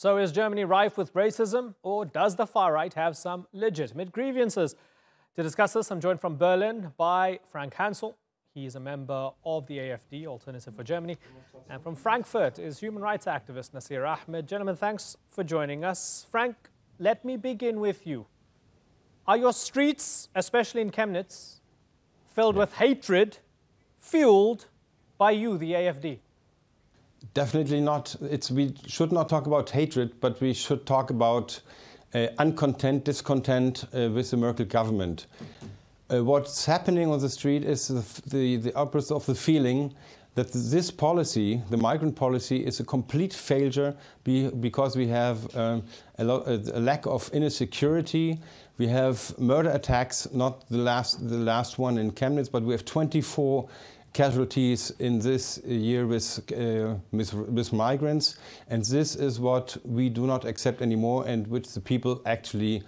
So is Germany rife with racism, or does the far right have some legitimate grievances? To discuss this, I'm joined from Berlin by Frank Hansel. He is a member of the AfD, Alternative for Germany. And from Frankfurt is human rights activist Nasir Ahmad. Gentlemen, thanks for joining us. Frank, let me begin with you. Are your streets, especially in Chemnitz, filled with hatred, fueled by you, the AfD? Definitely not. We should not talk about hatred, but we should talk about discontent with the Merkel government. What's happening on the street is the outburst of the feeling that this policy, the migrant policy, is a complete failure because we have a lack of inner security. We have murder attacks, not the last one in Chemnitz, but we have 24 casualties in this year with migrants, and this is what we do not accept anymore, and which the people actually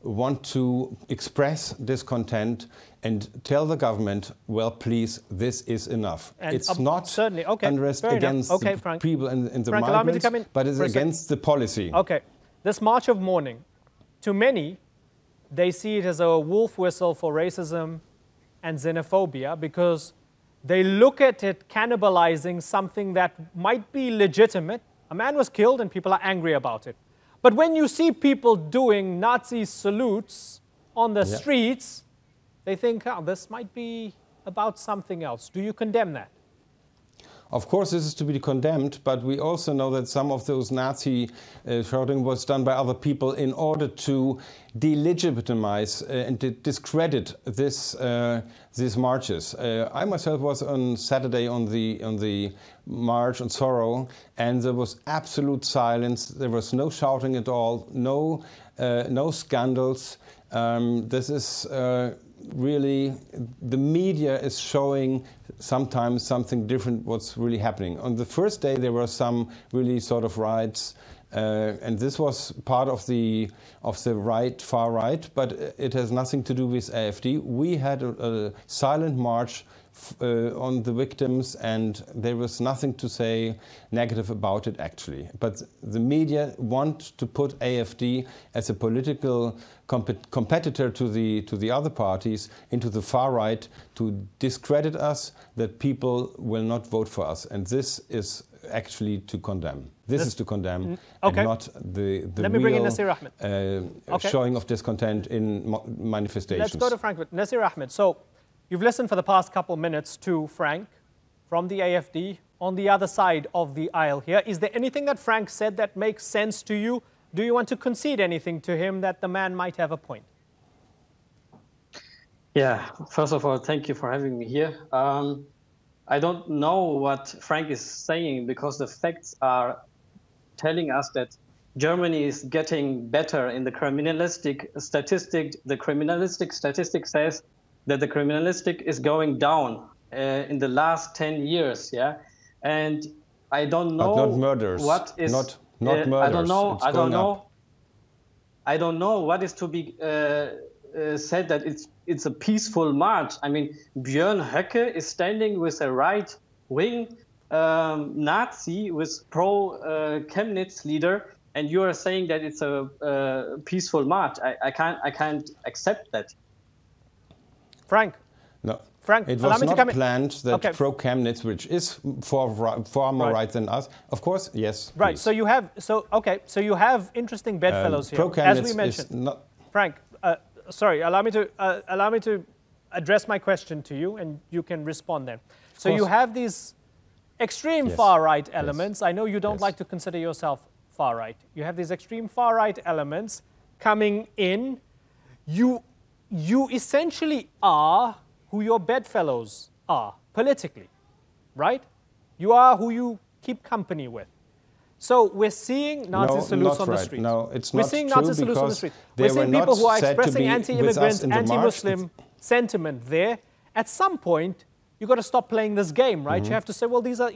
want to express discontent and tell the government, well, please, this is enough. And it's not certainly unrest against the people and the migrants, but it's against the policy. Okay, this march of mourning, to many, they see it as a wolf whistle for racism and xenophobia because they look at it cannibalizing something that might be legitimate. A man was killed and people are angry about it. But when you see people doing Nazi salutes on the streets, they think, oh, this might be about something else. Do you condemn that? Of course, this is to be condemned, but we also know that some of those Nazi shouting was done by other people in order to delegitimize and to discredit these marches. I myself was on Saturday on the march on Sorrow, and there was absolute silence. There was no shouting at all, no scandals. This is really, the media is showing sometimes something different what's really happening. On the first day there were some really sort of riots, and this was part of the far right, but it has nothing to do with AfD. We had a silent march on the victims, and there was nothing to say negative about it actually. But the media want to put AfD as a political competitor to the other parties, into the far right, to discredit us, that people will not vote for us, and this is actually to condemn. This is to condemn, and not the Let me bring in Nasir Ahmad. Showing of discontent in manifestations. Let's go to Frankfurt. Nasir Ahmad, so you've listened for the past couple minutes to Frank from the AfD on the other side of the aisle here. Is there anything that Frank said that makes sense to you? Do you want to concede anything to him that the man might have a point? Yeah, first of all, thank you for having me here. I don't know what Frank is saying because the facts are telling us that Germany is getting better in the criminalistic statistic. The criminalistic statistic says that the criminalistic is going down in the last 10 years, yeah? And I don't know but not murders. What is... Not murders. I don't know what is to be said that it's a peaceful march. I mean, Björn Höcke is standing with a right-wing Nazi, with pro-Chemnitz leader, and you are saying that it's a peaceful march. I can't accept that. Frank. No. Frank, it was not planned that pro-Chemnitz, which is far more right than us. Of course, yes. Right. Please. So you have interesting bedfellows here, as we mentioned. Frank, sorry. Allow me to address my question to you, and you can respond then. So you have these extreme far right elements. I know you don't like to consider yourself far right. You have these extreme far right elements coming in. You essentially are who your bedfellows are politically, right? You are who you keep company with. So we're seeing Nazi salutes on the street. No, it's not We're seeing Nazi salutes on the street. We're seeing people who are expressing anti-immigrant, anti-Muslim sentiment there. At some point, you've got to stop playing this game, right? You have to say, well, these are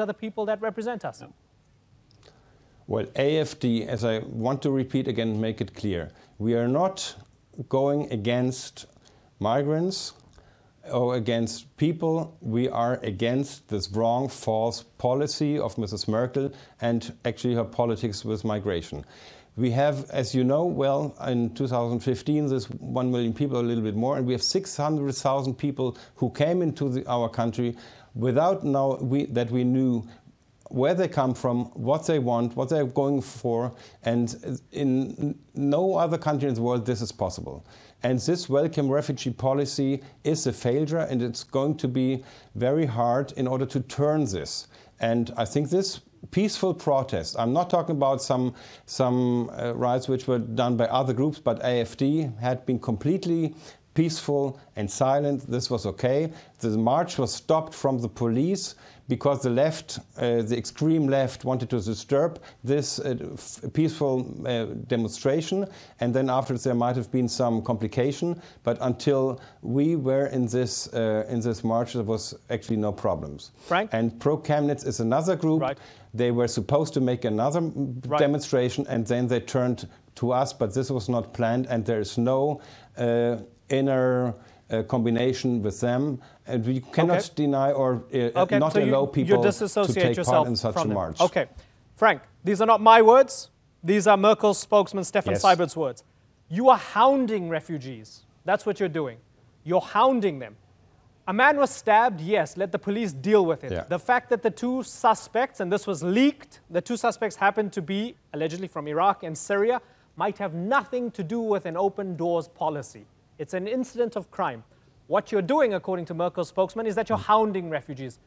the people that represent us. Well, AfD, as I want to repeat again, make it clear, we are not going against migrants, or against people. We are against this wrong, false policy of Mrs. Merkel and actually her politics with migration. We have, as you know, well, in 2015, there's 1 million people, a little bit more, and we have 600,000 people who came into our country without that we knew where they come from, what they want, what they're going for, and in no other country in the world this is possible. And this welcome refugee policy is a failure, and it's going to be very hard in order to turn this. And I think this peaceful protest, I'm not talking about some riots which were done by other groups, but AfD had been completely peaceful and silent. This was okay. The march was stopped from the police because the left, the extreme left, wanted to disturb this peaceful demonstration, and then afterwards there might have been some complication. But until we were in this march, there was actually no problems. Frank? And Pro-Chemnitz is another group. Right. They were supposed to make another demonstration, and then they turned to us, but this was not planned, and there is no inner combination with them, and we cannot deny or not allow people to take part in such a march. Okay, Frank, these are not my words. These are Merkel's spokesman Stefan Seibert's words. You are hounding refugees. That's what you're doing. You're hounding them. A man was stabbed, yes, let the police deal with it. Yeah. The fact that the two suspects, and this was leaked, the two suspects happened to be allegedly from Iraq and Syria, might have nothing to do with an open doors policy. It's an incident of crime. What you're doing, according to Merkel's spokesman, is that you're hounding refugees.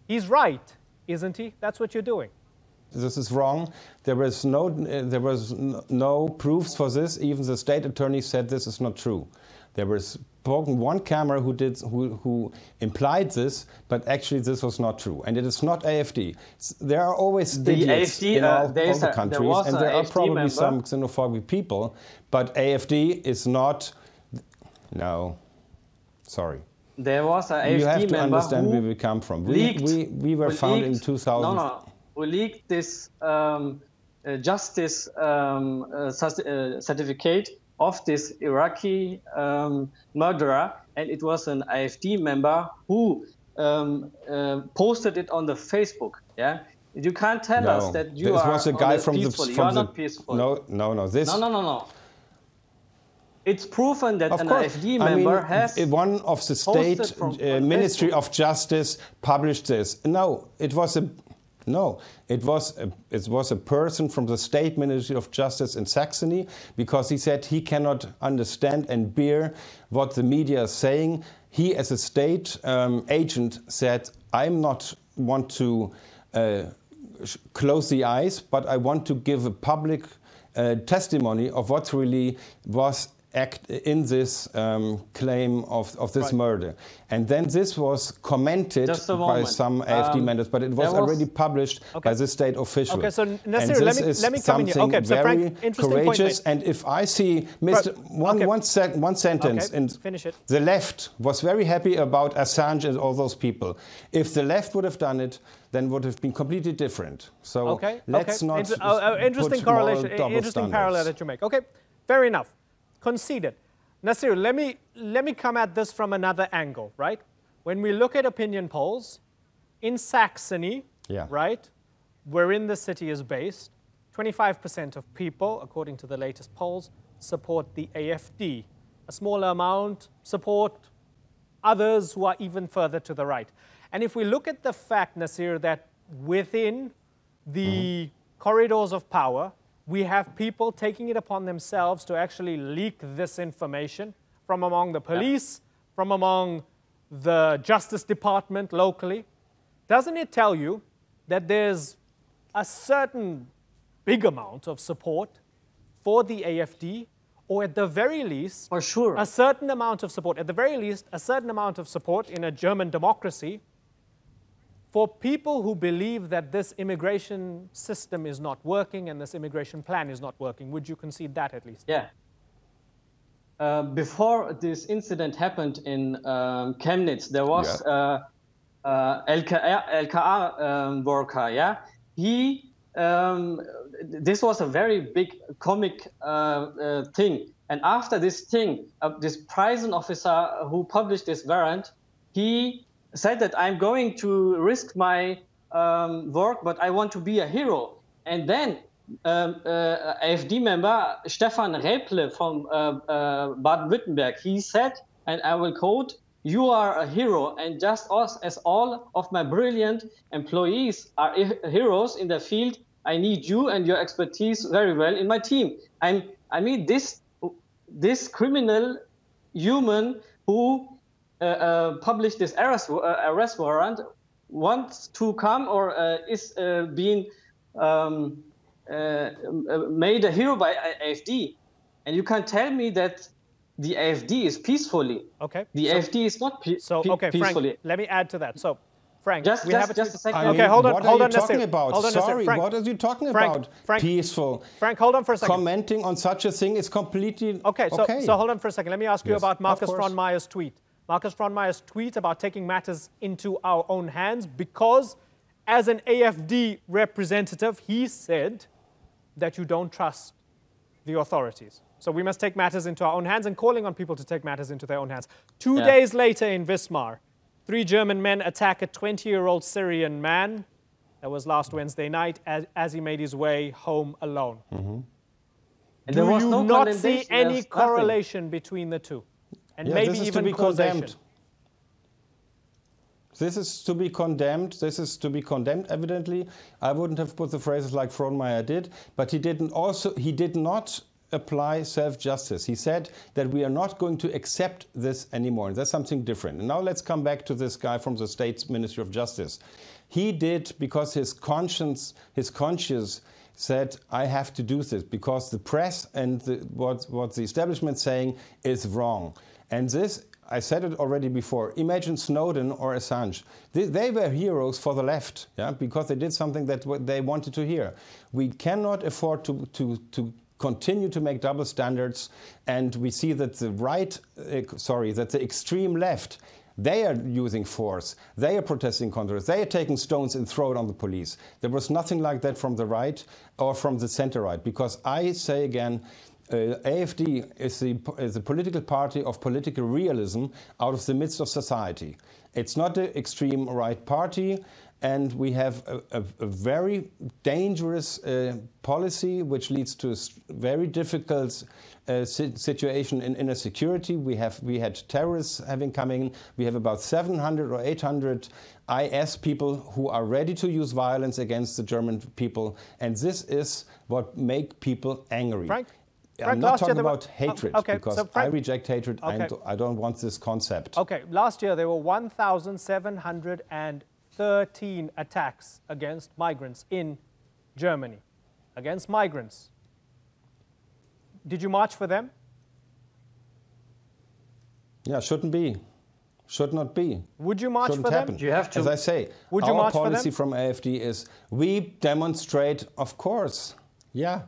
He's right, isn't he? That's what you're doing. This is wrong. There was no proofs for this. Even the state attorney said this is not true. There was one camera who implied this, but actually this was not true. And it is not AfD. There are always idiots in all the countries, and there are probably some xenophobic people, but AfD is not. No, sorry. There was an AfD member. You have to understand where we come from. We were found in 2000. No. We leaked this justice certificate of this Iraqi murderer, and it was an AfD member who posted it on the Facebook. Yeah, you can't tell us that you are was a guy from peaceful. You are not peaceful. No. It's proven that an AfD member has. One of the state Ministry of Justice published this. No, it was a person from the State Ministry of Justice in Saxony, because he said he cannot understand and bear what the media is saying. He, as a state agent, said, "I'm not want to close the eyes, but I want to give a public testimony of what really was in this claim of this murder." And then this was commented by some AfD members, but it was already published by the state official. Okay, so Nasir, let me come in here. Okay, so Frank, interesting courageous. point. And if I see one sentence, and finish it. The left was very happy about Assange and all those people. If the left would have done it, then would have been completely different. So let's not interesting correlation, interesting parallel that you make. Okay, fair enough. Conceded. Nasir, let me come at this from another angle, right? When we look at opinion polls, in Saxony, right, wherein the city is based, 25% of people, according to the latest polls, support the AfD. A smaller amount support others who are even further to the right. And if we look at the fact, Nasir, that within the corridors of power, we have people taking it upon themselves to actually leak this information from among the police, from among the Justice Department locally. Doesn't it tell you that there's a certain big amount of support for the AfD, or at the very least, for sure, a certain amount of support, at the very least, a certain amount of support in a German democracy for people who believe that this immigration system is not working and this immigration plan is not working? Would you concede that at least? Yeah. Before this incident happened in Chemnitz, there was LKA worker, yeah? This was a very big comic thing. And after this thing, this prison officer who published this warrant, he said that I'm going to risk my work, but I want to be a hero. And then AfD member Stefan Reple from Baden-Württemberg, he said, and I will quote, "You are a hero, and just as all of my brilliant employees are heroes in the field, I need you and your expertise very well in my team." I mean, this criminal human who published this arrest warrant wants to come or is being made a hero by AfD. And you can tell me that the AfD is peacefully. Okay. The AfD is not okay, peacefully. Frank, let me add to that. So, Frank, just a second. Okay, hold on, what are you talking Nasir. about? Hold on, Sorry, Frank, what are you talking Frank, about? Frank, Peaceful. Frank, hold on for a second. Commenting on such a thing is completely okay. So hold on for a second. Let me ask you about Marcus Frohnmayer's tweet. Marcus Frohnmayer's tweet about taking matters into our own hands because, as an AfD representative, he said that you don't trust the authorities. So we must take matters into our own hands, and calling on people to take matters into their own hands. 2 days later in Wismar, 3 German men attack a 20-year-old Syrian man. That was last Wednesday night as he made his way home alone. And do you not see any correlation between the two? And maybe even causation? This is to be condemned. This is to be condemned, evidently. I wouldn't have put the phrases like Frohnmayer did, but he did not apply self-justice. He said that we are not going to accept this anymore. That's something different. And now let's come back to this guy from the State's Ministry of Justice. He did because his conscience said, I have to do this because the press and what the establishment is saying is wrong. And this, I said it already before, imagine Snowden or Assange. They were heroes for the left, because they did something that they wanted to hear. We cannot afford to continue to make double standards, and we see that the extreme left, they are using force, they are protesting contra, they are taking stones and throw it on the police. There was nothing like that from the right or from the center-right, because I say again, AfD is the political party of political realism out of the midst of society. It's not the extreme right party, and we have a very dangerous policy which leads to a very difficult situation in inner security. We had terrorists having coming. We have about 700 or 800 IS people who are ready to use violence against the German people, and this is what makes people angry. Frank, I'm not talking about hatred, because so I reject hatred. I don't want this concept. Okay, last year there were 1,713 attacks against migrants in Germany. Against migrants. Did you march for them? Yeah, shouldn't be. Should not be. Would you march for them? them? You have to. As I say, would you our march policy for them? from AfD is we demonstrate, of course. Yeah.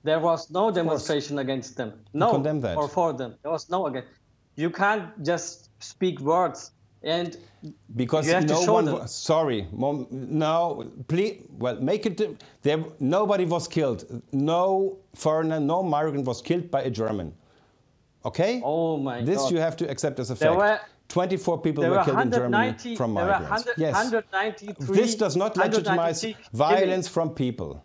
There was no demonstration against them. No, condemn that. Or for them. There was no against. You can't just speak words and because you have to show them. Sorry, no, please. Well, make it. Nobody was killed. No foreigner, no migrant was killed by a German. Okay. Oh my God. This you have to accept as a fact. 24 people were killed in Germany from migrants. Yes. 193. This does not legitimize violence from people.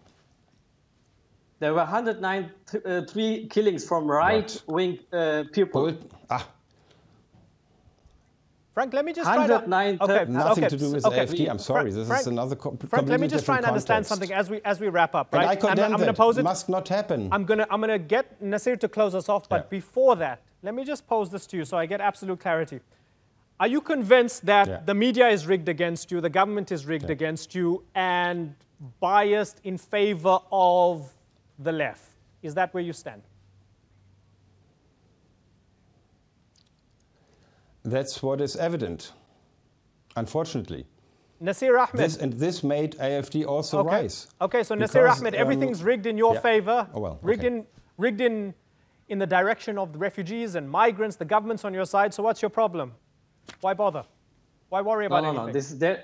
There were 193 killings from right-wing people. Frank, let me just try to... Nothing to do with AfD. I'm sorry. This is another completely Frank, let me just try and understand something as we wrap up. Right? And I condemn that. I'm going to pose it. Must not happen. I'm going to get Nasir to close us off, but before that, let me just pose this to you so I get absolute clarity. Are you convinced that the media is rigged against you, the government is rigged against you, and biased in favor of the left? Is that where you stand? That's what is evident, unfortunately. Nasir Ahmed. This made AfD also rise. Okay, so Nasir Ahmed, everything's rigged in your favor, rigged in the direction of the refugees and migrants, the government's on your side, so what's your problem? Why bother? Why worry about anything? No.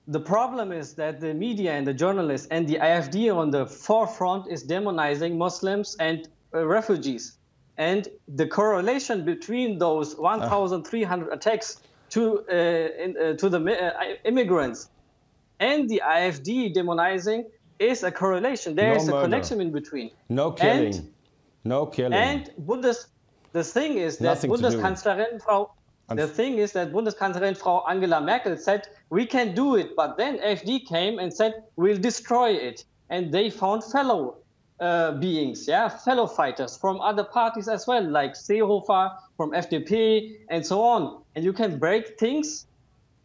The problem is that the media and the journalists and the AfD on the forefront is demonizing Muslims and refugees. And the correlation between those 1,300 attacks to the immigrants and the AfD demonizing is a correlation. There is a connection in between. No killing. No killing. And the thing is that Bundeskanzlerin Frau Angela Merkel said, we can do it. But then AfD came and said, we'll destroy it. And they found fellow beings, fellow fighters from other parties as well, like Seehofer from FDP and so on. And you can break things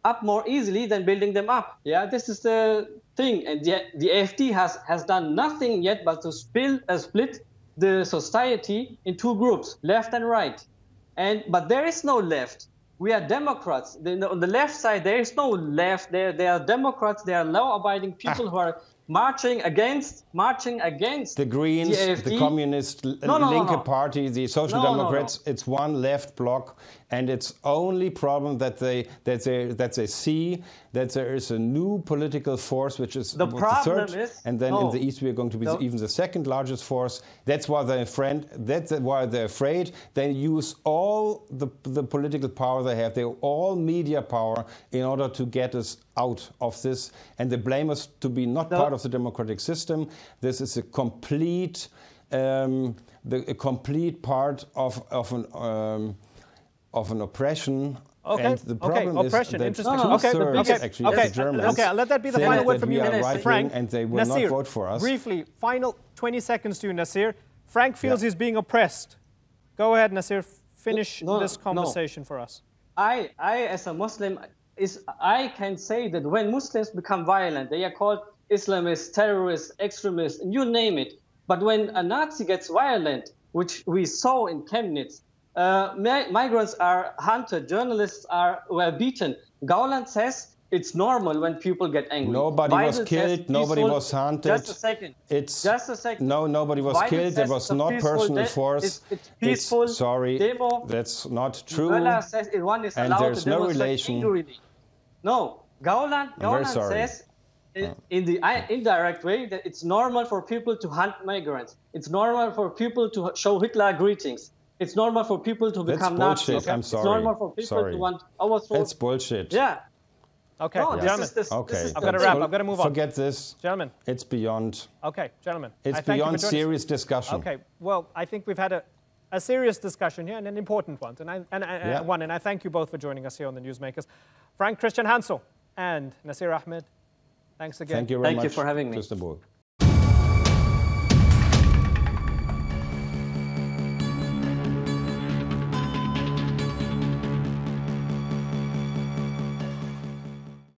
up more easily than building them up. Yeah, this is the thing. And the AfD has done nothing yet but to split the society in two groups, left and right. But there is no left. We are Democrats. On the left side, there is no left. They are Democrats. They are law-abiding people who are marching against the Greens, the Communist Linke Party, the Social Democrats. It's one left bloc, and it's only problem that they see that there is a new political force which is the third, and then in the East we are going to be even the second largest force. That's why they're afraid. That's why they're afraid. They use all the political power they have, all media power, in order to get us out of this, and they blame us to be not part of the democratic system. This is a complete, complete part of an oppression. And the problem is that Okay, let that be the final word from you, Frank. And they will Nasir, not vote for us. Briefly, final 20 seconds to you, Nasir. Frank feels he's being oppressed. Go ahead, Nasir. Finish this conversation for us. I, as a Muslim, I can say that when Muslims become violent, they are called Islamists, terrorists, extremists, and you name it. But when a Nazi gets violent, which we saw in Chemnitz, migrants are hunted, journalists were beaten. Gauland says it's normal when people get angry. Nobody was killed, nobody was hunted. Just a second. Just a second. No, nobody was killed. There was not personal force. It's peaceful. Sorry, demo. that's not true. Mueller says one is allowed there's to no relation. Angrily. No, Gauland says in the indirect way that it's normal for people to hunt migrants. It's normal for people to show Hitler greetings. It's normal for people to become Nazis. Okay? I'm sorry. It's normal for people to want overthrow. That's bullshit. Yeah. Okay, no, gentlemen. I've got to wrap. I've got to move on. Forget this. Gentlemen. It's beyond. Okay, gentlemen. It's beyond serious discussion. Okay, well, I think we've had a serious discussion here and an important one. And I thank you both for joining us here on the Newsmakers. Frank Christian Hansel and Nasir Ahmed, thanks again. Thank you very much. Thank you for having me. Mr. Burg.